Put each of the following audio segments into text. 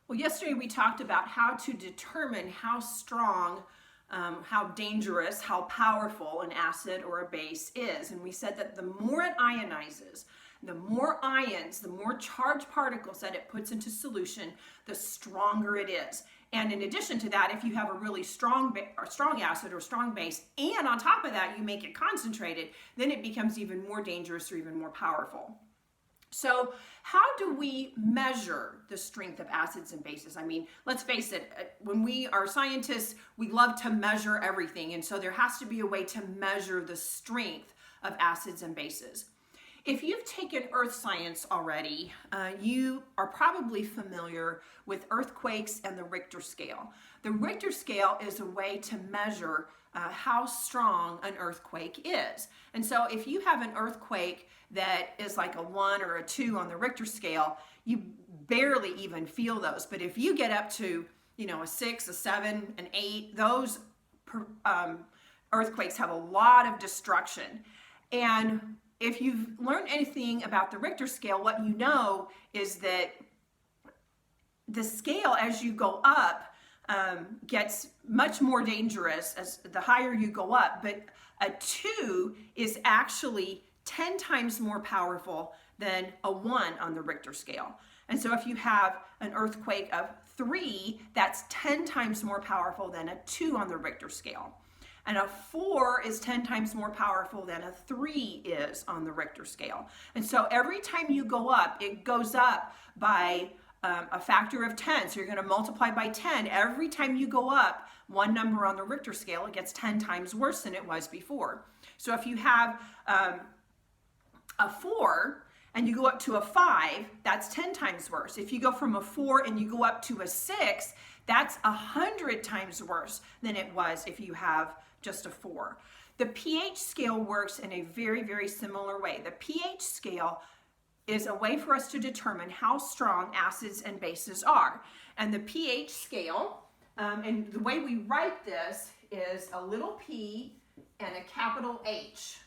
Well, yesterday we talked about how to determine how strong, how dangerous, how powerful an acid or a base is. And we said that the more it ionizes, the more ions, the more charged particles that it puts into solution, the stronger it is. And in addition to that, if you have a really strong acid or strong base, and on top of that you make it concentrated, then it becomes even more dangerous or even more powerful. So how do we measure the strength of acids and bases? I mean, let's face it, when we are scientists, we love to measure everything. And so there has to be a way to measure the strength of acids and bases. If you've taken earth science already, you are probably familiar with earthquakes and the Richter scale. The Richter scale is a way to measure how strong an earthquake is. And so if you have an earthquake that is like a 1 or a 2 on the Richter scale, you barely even feel those. But if you get up to, a 6, a 7, an 8, those earthquakes have a lot of destruction. And if you've learned anything about the Richter scale, what you know is that the scale, as you go up, gets much more dangerous as the higher you go up. But a 2 is actually 10 times more powerful than a 1 on the Richter scale. And so if you have an earthquake of 3, that's 10 times more powerful than a 2 on the Richter scale. And a 4 is 10 times more powerful than a 3 is on the Richter scale. And so every time you go up, it goes up by a factor of 10. So you're going to multiply by 10. Every time you go up one number on the Richter scale, it gets 10 times worse than it was before. So if you have a 4 and you go up to a 5, that's 10 times worse. If you go from a 4 and you go up to a 6, that's 100 times worse than it was if you have just a 4. The pH scale works in a very, very similar way. The pH scale is a way for us to determine how strong acids and bases are. And the pH scale, and the way we write this is a little p and a capital H.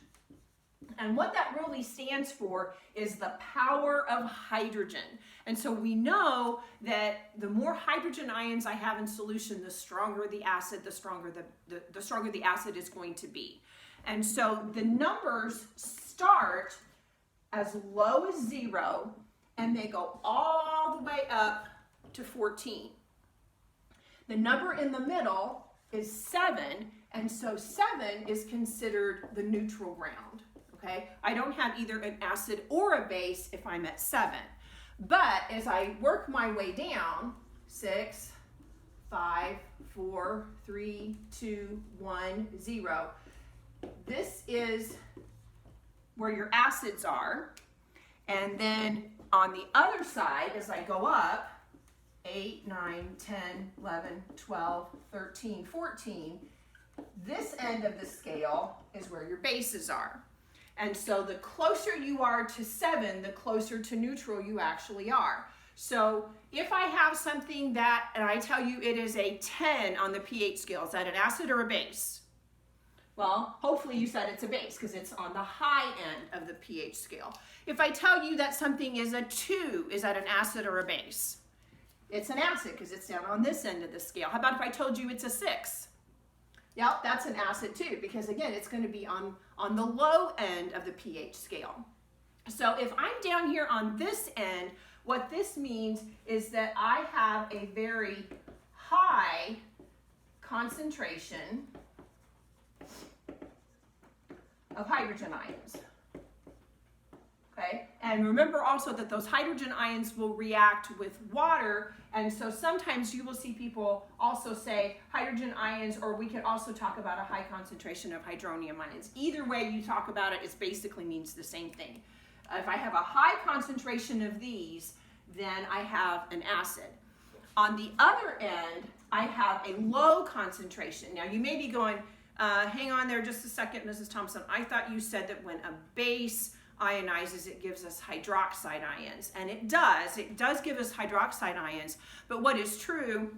And what that really stands for is the power of hydrogen. And so we know that the more hydrogen ions I have in solution, the stronger the acid, the stronger the acid is going to be. And so the numbers start as low as 0 and they go all the way up to 14. The number in the middle is 7, and so 7 is considered the neutral ground. Okay, I don't have either an acid or a base if I'm at 7. But as I work my way down, 6, 5, 4, 3, 2, 1, 0. This is where your acids are. And then on the other side, as I go up, 8, 9, 10, 11, 12, 13, 14, this end of the scale is where your bases are. And so the closer you are to 7, the closer to neutral you actually are. So if I have something that, and I tell you it is a 10 on the pH scale, is that an acid or a base? Well, hopefully you said it's a base because it's on the high end of the pH scale. If I tell you that something is a 2, is that an acid or a base? It's an acid because it's down on this end of the scale. How about if I told you it's a 6? Yep, that's an acid too, because again, it's going to be on the low end of the pH scale. So if I'm down here on this end, what this means is that I have a very high concentration of hydrogen ions. Okay, and remember also that those hydrogen ions will react with water, and so sometimes you will see people also say hydrogen ions, or we could also talk about a high concentration of hydronium ions. Either way you talk about it, it basically means the same thing. If I have a high concentration of these, then I have an acid. On the other end, I have a low concentration. Now you may be going, hang on there just a second, Mrs. Thompson. I thought you said that when a base ionizes, it gives us hydroxide ions. And it does give us hydroxide ions. But what is true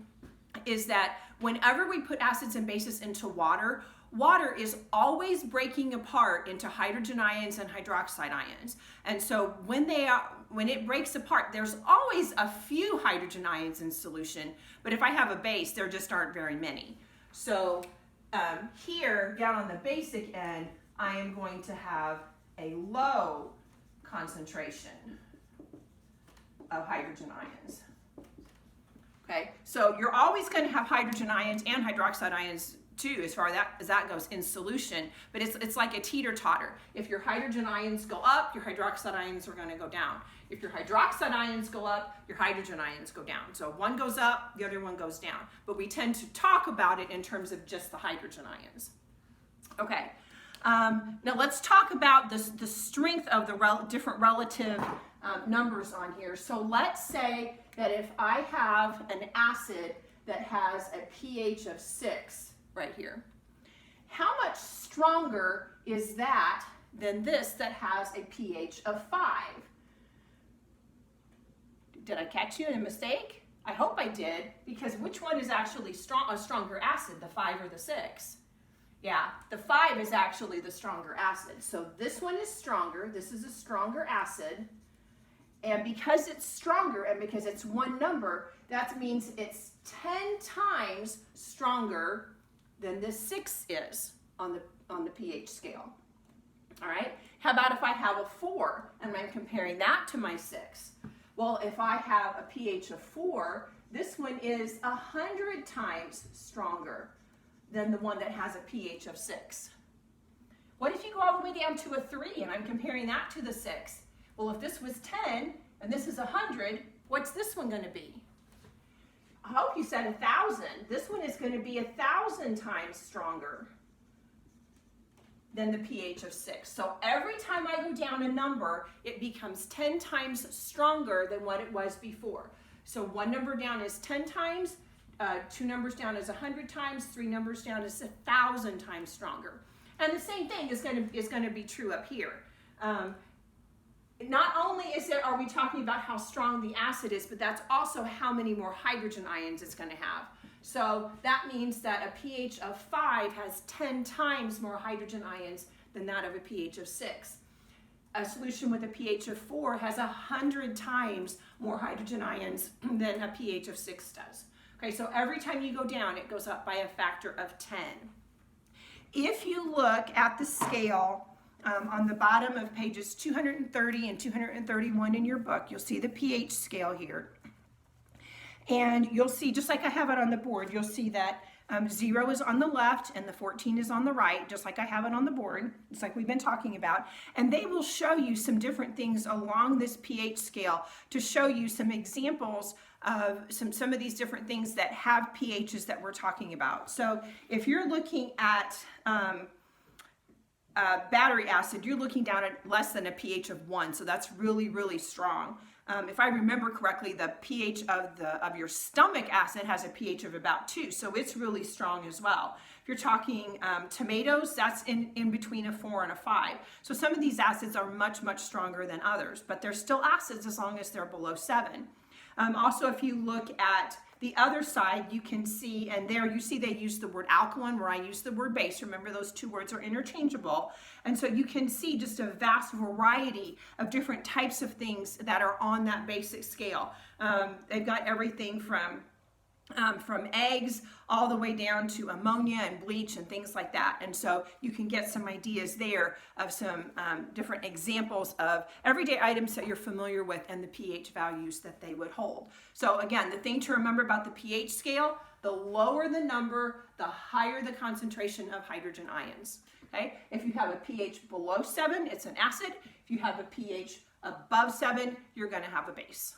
is that whenever we put acids and bases into water, water is always breaking apart into hydrogen ions and hydroxide ions. And so when it breaks apart, there's always a few hydrogen ions in solution, but if I have a base, there just aren't very many. So here, down on the basic end, I am going to have a low concentration of hydrogen ions. Okay, so you're always going to have hydrogen ions and hydroxide ions too, as far as that goes in solution, but it's like a teeter-totter. If your hydrogen ions go up, your hydroxide ions are going to go down. If your hydroxide ions go up, your hydrogen ions go down. So one goes up, the other one goes down. But we tend to talk about it in terms of just the hydrogen ions. Okay, now let's talk about the strength of the different relative numbers on here. So let's say that if I have an acid that has a pH of 6 right here, how much stronger is that than this that has a pH of 5? Did I catch you in a mistake? I hope I did, because which one is actually a stronger acid, the 5 or the 6? Yeah, the 5 is actually the stronger acid. So this one is stronger. This is a stronger acid. And because it's stronger and because it's one number, that means it's 10 times stronger than this 6 is on the pH scale. All right, how about if I have a 4 and I'm comparing that to my 6? Well, if I have a pH of 4, this one is 100 times stronger than the one that has a pH of 6. What if you go all the way down to a 3 and I'm comparing that to the 6? Well, if this was 10 and this is 100, what's this one going to be? I hope you said 1,000. This one is going to be 1,000 times stronger than the pH of 6. So every time I go down a number, it becomes 10 times stronger than what it was before. So one number down is 10 times, 2 numbers down is 100 times, 3 numbers down is 1,000 times stronger. And the same thing is going to be true up here. Not only are we talking about how strong the acid is, but that's also how many more hydrogen ions it's going to have. So that means that a pH of 5 has 10 times more hydrogen ions than that of a pH of 6. A solution with a pH of 4 has 100 times more hydrogen ions than a pH of 6 does. Okay, so every time you go down, it goes up by a factor of 10. If you look at the scale on the bottom of pages 230 and 231 in your book, you'll see the pH scale here. And you'll see, just like I have it on the board, you'll see that 0 is on the left and the 14 is on the right, just like I have it on the board, just like we've been talking about. And they will show you some different things along this pH scale to show you some examples of some of these different things that have pHs that we're talking about. So if you're looking at battery acid, you're looking down at less than a pH of 1, so that's really, really strong. If I remember correctly, the pH of your stomach acid has a pH of about 2, so it's really strong as well. If you're talking tomatoes, that's in between a 4 and a 5. So some of these acids are much, much stronger than others, but they're still acids as long as they're below 7. Also, if you look at the other side, you can see, and there you see they use the word alkaline where I use the word base. Remember, those two words are interchangeable. And so you can see just a vast variety of different types of things that are on that basic scale. They've got everything from eggs all the way down to ammonia and bleach and things like that. And so you can get some ideas there of some different examples of everyday items that you're familiar with and the pH values that they would hold. So again, the thing to remember about the pH scale, the lower the number, the higher the concentration of hydrogen ions. Okay? If you have a pH below 7, it's an acid. If you have a pH above 7, you're going to have a base.